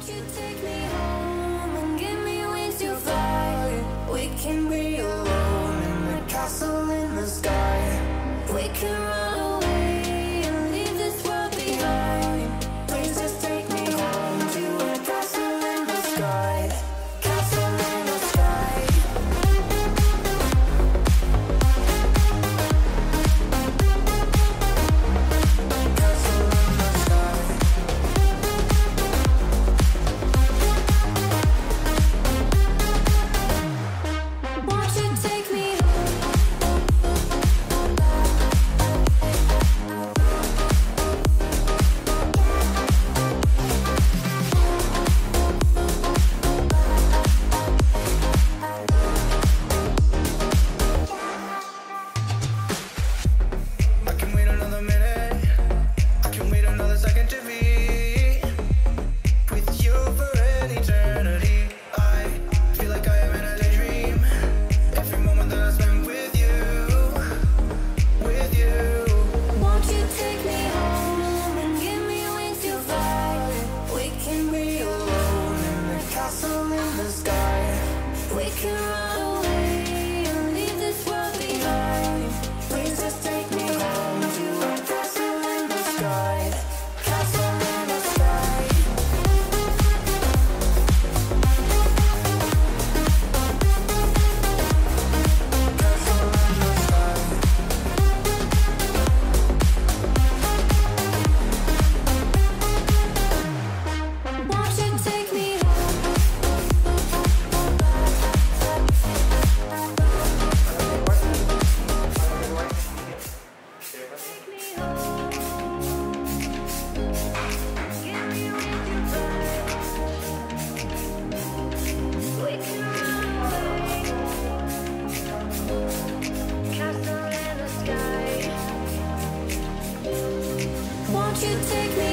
you take me home and give me wings to fly? We can be alone in the castle in the sky. We can run away and leave this world behind. Please just take me home to a castle in the sky. Castle in the sky. Castle in the sky. Won't you take me I can wait another minute. I can wait another second to be with you for an eternity. I feel like I am in a daydream. Every moment that I spend with you, with you. Won't you take me home and give me wings to fly? We can be alone in the castle in the sky. We can run away and leave this world behind. Please just take me home to a castle in the sky. Castle in the sky. Castle in the sky. Won't you take me Won't you take me